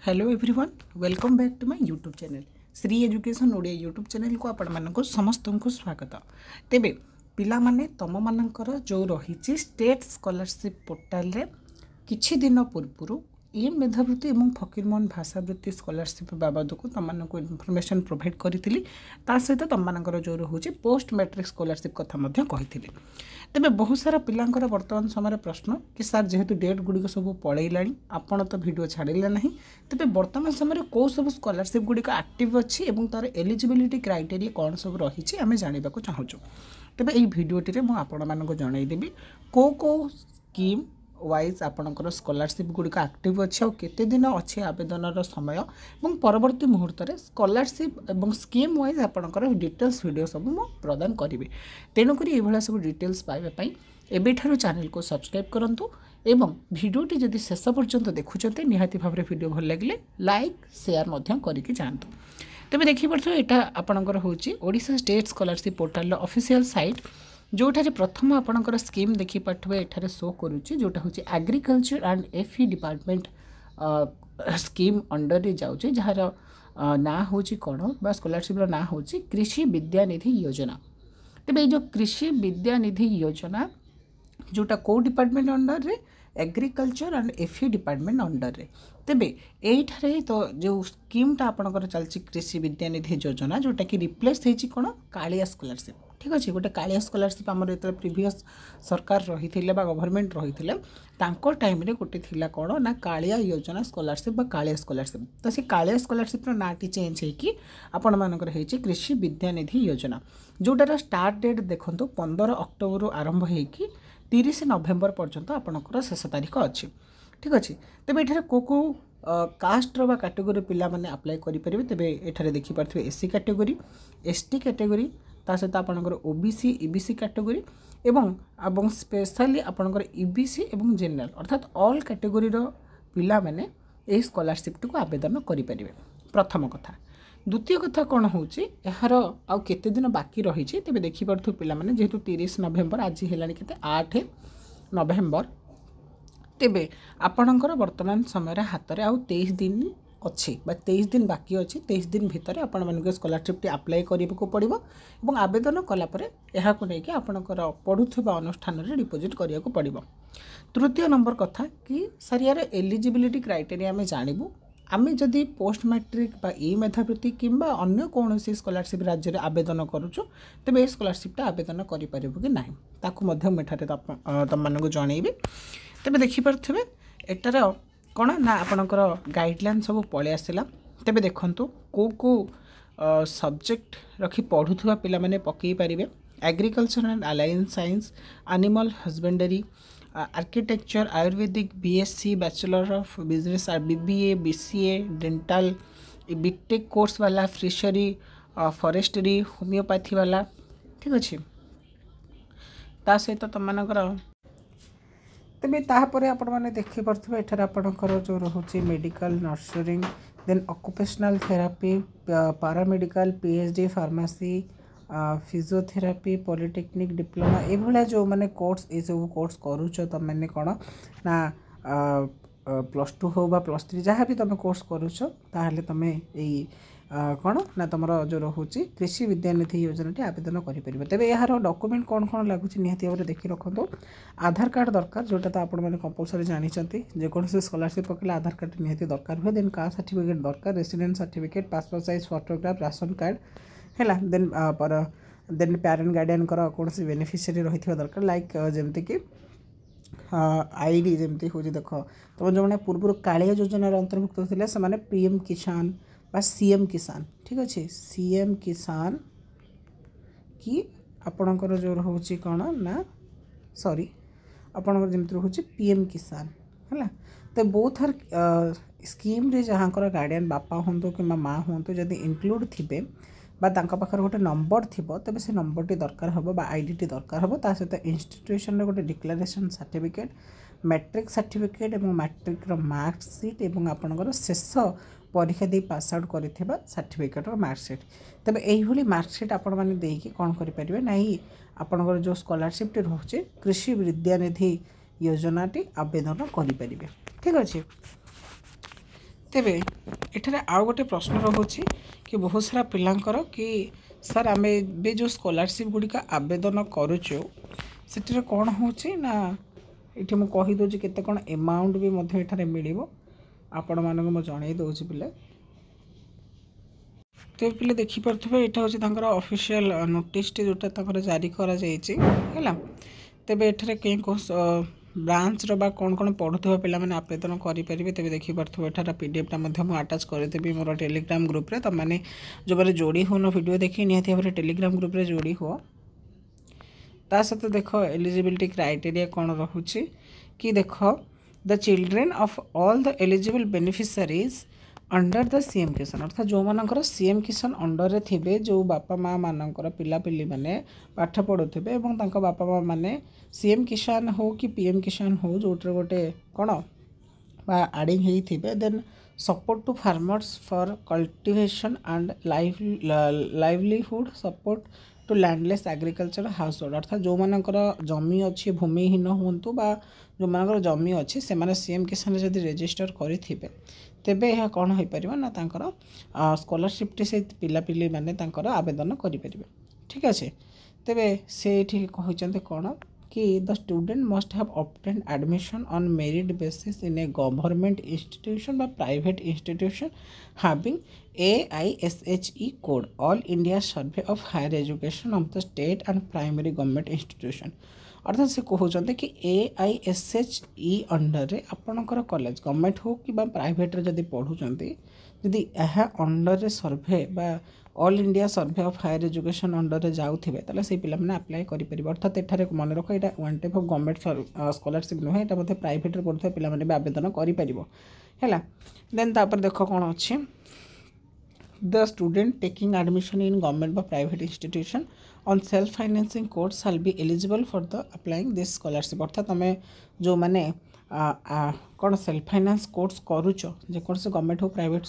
Hello everyone welcome back to my YouTube channel Shri education Odia YouTube channel को आपण मानक समस्त को स्वागत। तेबे पिला माने तम मानकर जो रही स्टेट स्कॉलरशिप पोर्टाल रे किछि दिन पूर्व ये मेधावृत्ति और फकीरमोहन भाषावृत्ति स्कॉलरशिप बाबद को तुम मानक इनफॉरमेशन प्रोवाइड करी सहित तुम मानकर जो रोचे पोस्ट मैट्रिक स्कॉलरशिप कथा कही। तेबे बहुत सारा पिलांकर वर्तमान समय प्रश्न कि सर जेहेतु डेट गुड़िक सब पलैला आपण तो वीडियो छाड़िले ना तेबे वर्तमान समय कौ सब स्कॉलरशिप गुड़िक एक्टिव अच्छी और तार एलिजिबिलिटी क्राइटेरिया कौन सब रही आम जानवा चाहूँ। तेबे यही भिडियोटी मुझे आपण मानक जनईदेवी कौ स्कीम वाइज आपणकर स्कॉलरशिप गुड़िक एक्टिव अच्छे और केते दिन अच्छे आवेदन समय और परवर्ती मुहूर्त में स्कॉलरशिप और स्कीम वाइज आपणकर डिटेल्स वीडियो सब मु प्रदान करी। तेणुक ये सब डिटेल्स पाइबापी एबेठारु चैनल को सब्सक्राइब करंतु एवं भिडियोटी जदि शेष पर्यंत देखुंते निहाती भाव में वीडियो भल लगे लाइक शेयर करके जातु। तेज देखिए यहाँ आपणकर हूँ Odisha state scholarship portal official site जोठारे प्रथम आपणकर स्कीम देखिपे एठारे शो करुच्ची जोटा हूँ agriculture and FE department scheme under रे जाऊँचे जार ना हूँ कौन बा स्कॉलरशिप ना हूँ कृषि विद्यानिधि योजना। तेज ये जो कृषि विद्यानिधि योजना जोटा को डिपार्टमेंट अंडर रे agriculture and FE department under रे तेबे एठारे तो जो स्कीमटा आपणकर चलती कृषि विद्यानिधि योजना जोटा कि रिप्लेस होती कौन कालिया स्कॉलरशिप। ठीक अच्छे गोटे कालिया स्कॉलरशिप आमर जो प्रीवियस सरकार रही गवर्नमेंट रही टाइम रे गोटे थिला कौन ना कालिया योजना स्कॉलरशिप कालिया स्कॉलरशिप। तो से कालिया स्कॉलरशिप नाटी चेंज होगी आपण मानकर होती कृषि विद्यानिधि योजना जोटार स्टार्ट डेट देखो 15 अक्टोबर आरंभ होगी 30 नवेम्बर पर्यंत आपणकर शेष तारीख अच्छी। ठीक अच्छे तेज ये को कास्टर बा कैटेगरी पिला माने अप्लाई करेंगे। तेरे ये देखिपे एससी कैटेगरी एसटी कैटेगरी ता सहित आपणकर ओबीसी ईबीसी कैटेगरी एवं स्पेशली आपणकर ईबीसी एवं जनरल अर्थात ऑल कैटेगरी पिला माने ए स्कॉलरशिप को आवेदन करेंगे। प्रथम कथा। द्वितीय कथा कौन हो यार आउ केते दिन बाकी रही तेज देखिपे पिला माने जेहेतु 30 नवेम्बर आज है केते 8 नवेम्बर तेबे आपणकर वर्तमान समय हाथ में आउ 23 दिन अच्छी 23 दिन बाकी अच्छी 23 दिन भितर आपण मानक स्कॉलरशिप अप्लाई करने को पड़ो और आवेदन कलापर यह नहीं आपणकर पढ़ुवा अनुष्ठान में डिपोजिट करने को पड़ो। तृतीय नंबर कथा कि सर यार एलिजिबिलिटी क्राइटेरिया आम जानू आम जदि पोस्ट मैट्रिक ई मेधावृत्ति किंबा अन्य कौन स्कॉलरशिप राज्य में आवेदन करुचु तेज ये स्कॉलरशिपटा आवेदन करें कि ना ताकू मेठारे तुम मानक जनइबी। तेज देखिपे एटार कौन ना आपणकर गाइडलाइन सब पलि आसला। तेबे देखंतु को सब्जेक्ट रखी पढ़ुवा पिला माने पकई पारिबे agriculture and alliance science animal husbandry architecture ayurvedic BSc bachelor of business BBA BCA dental BTech course वाला फिशरी फॉरेस्ट्री होमियोपैथी वाला। ठीक अच्छे ता सहित तुम मानकर तेबे तापर आपण मैंने देखिपे एठार आपणकर जो रोचे medical nursing then occupational therapy paramedical PhD pharmacy physiotherapy polytechnic diploma ये जो मैंने कोर्स ये सब कोर्स करुच तुम मैंने कौन ना +2 हो बा +3 जहाँ भी तुम कोर्स करुच ताहले तुम यही कौन ना तुम जो रोचे कृषि विद्यानिधि योजना आवेदन करें। तेज यार डॉक्यूमेंट कौन कौन लगुच निहाती भाव में देखी रखु आधार कार्ड दरकार जोटा तो आपण मैंने कंपलसरी जानते जेकोसी स्कॉलरशिप पकड़े आधार कार्ड निहाती दरकार हुए देन कास्ट सर्टिफिकेट दरकार residence certificate passport size photograph ration card है देन पेरेंट गार्डियन कौन सी बेनिफिशियरी रही दरकार लाइक जमती कि आईडी जमती हूँ देख तुम जो मैंने पूर्व कालिया योजन अंतर्भुक्त थे से पीएम किसान बा सीएम किसान। ठीक अच्छे सीएम किसान कि आपणकर जो रोचे कौन ना सॉरी आपणकर जमी रोचे पीएम किसान है तो बोथ आर स्कीम रे जहाँकर गार्डियन बापा हूँ कि माँ हूँ जदि इंक्लूड थे पाखर गोटे नंबर थी तेज से नंबर टी दरकार हम आईडी टी दरकार हम ता सहित इंस्टीट्यूशन गोटे डिक्लेरेशन सर्टिफिकेट मैट्रिक सर्टिफिकेट और मैट्रिक मार्कसीट और आपणकर शेष परीक्षा दे पास आउट कर सर्टिफिकेट और मार्कसीट तेज यही मार्कसीट आपण मैंने देकी कौन करेंगे ना आपणकर जो स्कॉलरशिप रोचे कृषि विद्यानिधि योजना टी आवेदन करेंगे। ठीक अच्छे तेबे एठारे आउ गोटे प्रश्न रोचे कि बहुत सारा पिलांकर कि सर आम ए जो स्कॉलरशिप गुड़िक आवेदन करुचु से कौन होची ना ये मुझे कहीदे केते कौन एमाउंट भी एठारे मिल आपण मानक मुझे जन दूसरी पिले तो पिले देखिपे यहाँ हूँ ऑफिशियल नोटिस जोटा जारी करा तेबे एठारे कहीं ब्रांच रो बा कौन कौन पढ़ुवा पिला माने आवेदन करेंगे तेज देखिपे एठार पीडीएफ मुझे आटाच करदेवी मोर टेलीग्राम ग्रुप रे तुम मैंने जो मैंने जोड़ी होनो वीडियो देखी निहाती भाव टेलीग्राम ग्रुप रे जोड़ी हो ता सहित देख एलिजिबिलिटी क्राइटेरिया कौन रोचे कि देख the children of all the eligible beneficiaries under the CM किसान अर्थात जो मानकर सीएम किसान अंडर रे थिबे जो बापा माँ मानकर पिलापिली माने पाठ पढ़ुथिबे एवं तांको बापा माँ माने सीएम किसान हो कि पीएम किसान हो जोटर गोटे कौन बा आडिंग हेई थिबे then support to farmers for cultivation and livelihood support to landless agriculture household अर्थात जो मानकर जमी अच्छी भूमिहीन हूँ बा जो मानकर जमी अच्छी से माने सीएम किसान जदि रजिस्टर करिथिबे तेबे यह कौन हो पार ना स्कॉलरशिप टी से पिलापिली माने तांकर आवेदन करें ठीक अच्छे तेबे से कहते कौन कि the student must have obtained admission on merit basis in a government institution बा private institution having AISHE code all India survey of higher education of the state and primary government institution अर्थात से कहते कि AISHE under रे आपणकर college government हो कि private जदि पढ़ुंट जदि यह अंडर रे सर्वे बा all India survey of higher education under रे जाउथिबे ताले से पिला माने अप्लाई करि परिबो अर्थात एठारे मन रख एटा one type of government scholarship नुहे एटा मध्ये प्राइवेट रे पढ़ुथबा पिला माने भी आवेदन करि परिबो हैला देन तापर देखो कोन अछि the student taking admission in government बा private institution on self financing course shall be eligible for the applying this scholarship अर्थात तुम जो मैंने कौन सेल्फ फाइनेंस कोर्स करुच जेकोसी गवर्नमेंट हो प्राइवेट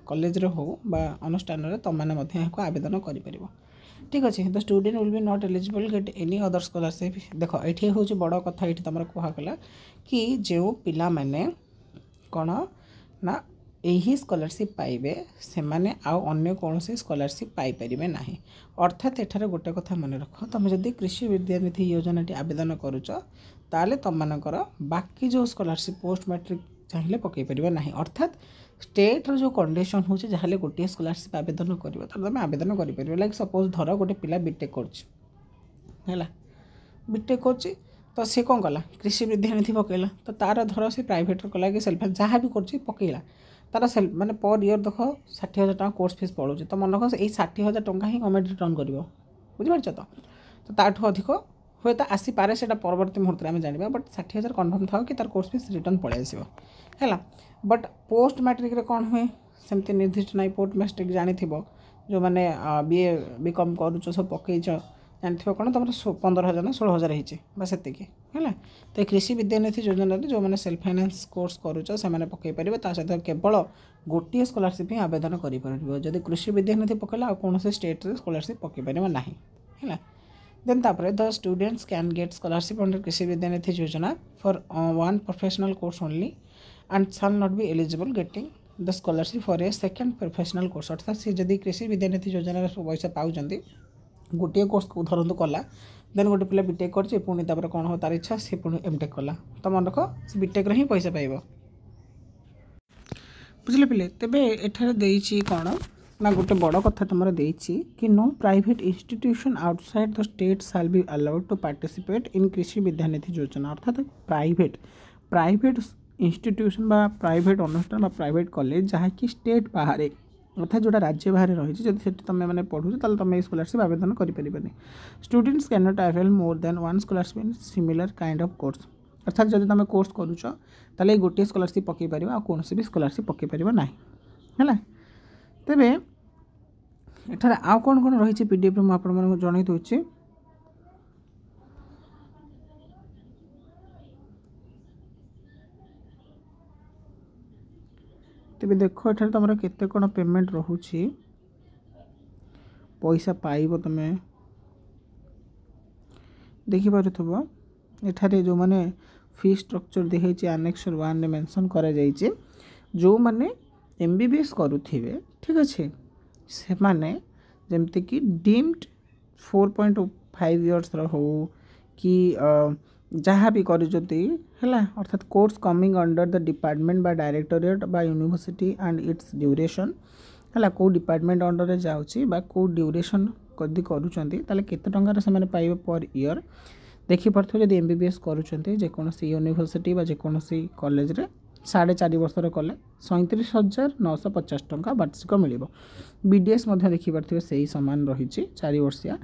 कॉलेज रे हो बा अनुष्ठान रे तुम मैंने आवेदन कर ठीक अच्छे the student will be not eligible get any other scholarship देख ये हूँ बड़ कथा ये तुम कहला कि जो पिला माने कौन ना यही स्कॉलरशिप पाइबे से माने आउ अन्य कौन से स्कॉलरशिप पाई परिबे नाही अर्थात एठारे गोटे कथा मन रख तुम जदि कृषि विद्यानिधि योजना टी आवेदन करुच ताले तुम मानकर बाकी जो स्कॉलरशिप पोस्ट मैट्रिक चाहिए पकई परिबे नाही अर्थात स्टेट रो जो कंडीशन होचे जहाले गोटे स्कॉलरशिप आवेदन करिवो त तुम आवेदन करि परिबे लाइक सपोज धर गोटे पिला बीटेक करछ हैला बीटेक करछ तो सी कौन कला कृषि विद्यानिधि पकईला तो तार धर से प्राइवेट कला कि सेल्फ जहाँ भी कर पकईला तार सेल्फ माने पर ईयर देख 60,000 टका कोर्स फीस पड़ोचे तो मन रख 60,000 टका ही गवर्नमेंट रिटर्न कर बुझिपार तो ताठू अधिक हुए तो आसीपे से परवर्ती मुहूर्त में जाना बट 60,000 कन्फर्म था कि तार कोर्स फीस रिटर्न पलि आसो है बट पोस्ट मैट्रिक रे कौन हुए सेमती निर्दिष्ट ना पोस्ट मैट्रिक जानी जो मैंने BA BCom करुच सब पकईच जानते कौन तुम 15,000 ना 16,000 होती है तो कृषि विद्यानिधि योजना जो मैंने सेल्फ फाइनेंस कोर्स करुच से पकई पारे सहित केवल गोटे स्कॉलरशिप ही आवेदन कर जदि कृषि विद्यानिधि पकड़ा कौन से स्टेट रे स्कॉलरशिप पकई पारे ना है देन तापर the students can get scholarship under कृषि विद्यानिधि योजना for one professional course only and shall not be eligible getting the scholarship for a second professional course अर्थात सी जदि कृषि विद्यानिधि योजना पैसा पाँच गोटे कोर्स को धरतु कला देन गोटे पिला बीटेक कर पुणी तापर कौन हो तार इच्छा सी पुणी एमटेक कला तो मन रख से बीटेक ही पैसा पाइब बुझे पिले तेबे एठारे देइछि कौन ना गोटे बड़ कथा तुम देइछि कि no private institution outside the state shall be allowed to participate in Krishi Vidyanidhi Yojana अर्थात प्राइवेट इंस्टीट्यूशन बा प्राइवेट अनुष्ठान प्राइवेट कॉलेज जहाँकि स्टेट बाहर अर्थात जोटा राज्य बाहर रही जब तुम मैंने पढ़ुच तुम स्कॉलरशिप आवेदन करें students can not avail more than one scholarship in similar kind of course अर्थात जब तुम कोर्स करुच ताले गोटे स्कॉलरशिप पकई पार आ कौन भी स्कॉलरशिप पकई पार ना है तेबे एठारे आउ कौन कौन रही पीडीएफ में आपको जन दूसरी तेबे देख एठारे तुम केते कौन पेमेंट रोचे पैसा पाइब तुम देखिपे एठारे जो माने फी स्ट्रक्चर दिखाई आनेक्सर 1 रे मेंशन करा जाइए जो माने MBBS करुथिबे ठीक अच्छे से माने जमती कि डीम्ड 4.5 इयर्स हो कि जहाँ भी करिजोती है अर्थात course coming under the department बा डायरेक्टोरेट बा यूनिवर्सिटी एंड इट्स ड्यूरेशन है कौ डिपार्टमेंट अंडर जाऊँगी बा कौ ड्यूरेशन कदी करुँच केते टंकार से पाइबे पर इयर देखिपे जब MBBS करुँच जेकोसी यूनिवर्सिटी बा जेकोसी कॉलेज रे 4.5 वर्षर कले 37,950 टंका वार्षिक मिल BDS देखिपे से ही सामान रही 4 वर्षिया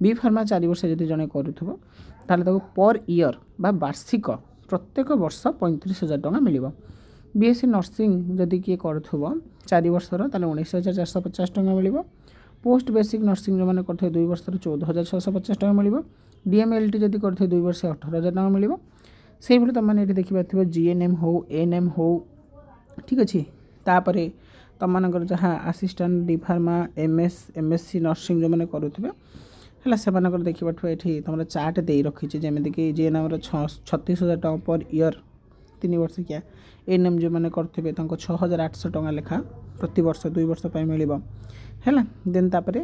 बी फार्मा 4 वर्ष जब जड़े करूँ पर इयर बा वार्षिक प्रत्येक वर्ष 35,000 टंका मिल BSc नर्सिंग जदि किए करूँ 4 वर्षर 19,450 टंका मिल पोस्ट बेसिक नर्सिंग जो मैंने करते 2 वर्ष 14,650 टंका मिल DMLT जदि करते 2 वर्ष 18,000 टंका मिल से भाई तुम मैंने देखिपे GNM हो ANM हो ठीक अच्छे तापर तुम मानकर जहाँ assistant D pharma MSc nursing जो मैंने करुवे है से देखिपे ये तुम चार्ट दे रखी जमीक GNM 36,000 टंका पर इयर 3 वर्ष क्या ANM जो मैंने करेंगे 6,800 टंका लेखा प्रति वर्ष 2 वर्ष मिल है देन तापर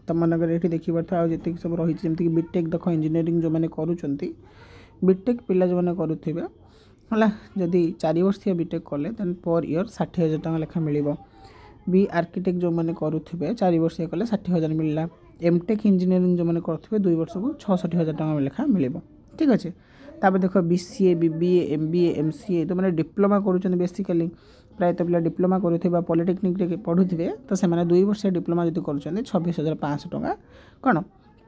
तुम मानकर ये देखिपे आती सब रही जमीक बीटेक देख इंजीनियरिंग जो मैंने करुँच बीटेक पिला जो मैंने करुवे है जदि 4 वर्षीय बीटेक कले देन पर इयर 60,000 टंका लेखा मिल बी आर्किटेक्ट जो मैंने करुवे 4 वर्षीय कले 60,000 मिलला एमटेक इंजीनियरिंग जो मैंने करुवे 2 वर्ष को 66,000 टंका लेखा मिल ठीक अच्छे तापर देख BCA BBA MBA MCA तो मैंने डिप्लोमा करुँच बेसिकली प्रायतः पिला डिप्लोमा करुवे पॉलिटेक्निक पढ़ुवे तो से 2 वर्ष डिप्लोमा जो कर 26,500 टंका कौन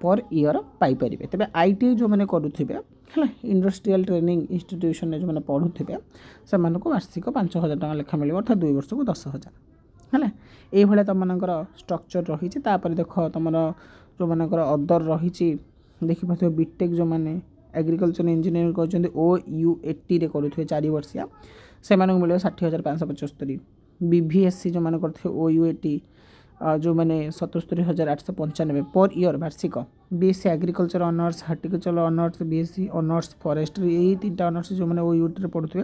पर इयर पाइपर तेज ITI जो मैंने करुवे है इंडस्ट्रियल ट्रेनिंग इंस्टीट्यूशन जो मैंने पढ़ुवे से वार्षिक 5,000 टंका लेखा मिल अर्थात 2 वर्ष को 10,000 है ये तुम स्ट्रक्चर रही देख तुम जो मानकर अदर रही देखिए बीटेक जो मैंने एग्रीकल्चर इंजीनियरिंग कर OUAT रे करुवे 4 वर्षिया से मिले 60,575 BVSC जो मैंने करते OUAT जो मैंने 77,895 पर इयर वार्षिक BSc agriculture honours horticulture honours BSc honours forestry यही 3टा ऑनर्स जो मैंने OUAT रे पढ़ुवे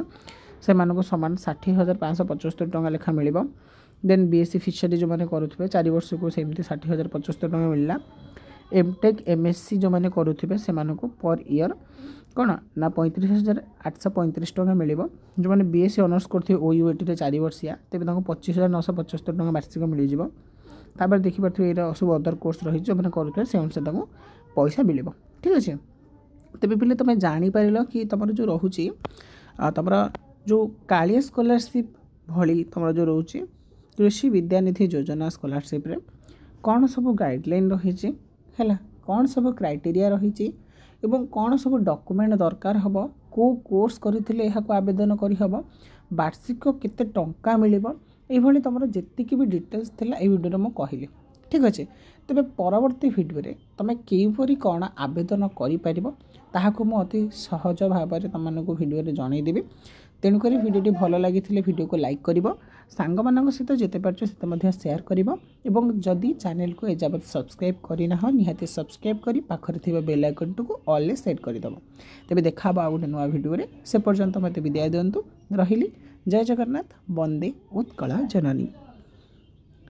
से सामान 60,575 टंका लेखा मिल देन BSc फिशरी जो मैंने करुवे 4 वर्ष को सेमती 60,075 टंका मिलला एमटेक MSc जो मैंने करुवे से पर इयर कौन ना 35,835 टंका मिल जो मैंने BSc ऑनर्स करते OUAT रे 4 वर्षिया तेज 25,975 टंका वार्षिक मिल जापर देखिपे ये सब अदर कोर्स रही जो मैंने करुवे से अनुसार पैसा मिल ठीक अच्छे तेज पे तुम जापर कि तुम जो रोचे तुम जो कालिया स्कॉलरशिप भली तुम जो रोचे कृषि विद्यानिधि योजना स्कॉलरशिप रे कौन सब गाइडलाइन रही है कौन सब क्राइटेरिया रही एवं कौन सब डॉक्यूमेंट दरकार हम को कोर्स करते आवेदन करहब वार्षिक केते टंका मिल ये तुम जी भी डिटेल्स थिला ए वीडियो में कहली ठीक अच्छे तेज परवर्ती वीडियो रे तुम किपरि कौन आवेदन कर अति सहज भाव में तुमको वीडियो जनईदेवी तेणुक वीडियो भल लगी वीडियो को लाइक कर सांग मान सहित जिते पार्छ से सेयार कर जदि चैनल को एजावत सब्सक्राइब करना निहाती सब्सक्राइब कर पाखे बेल आइकन को ऑल सेट करदेव तेज देखा आ गोटे नुआ वीडियो से पर्यंत मत विदाय दिंतु रही जय जगन्नाथ वंदे उत्कल जननी।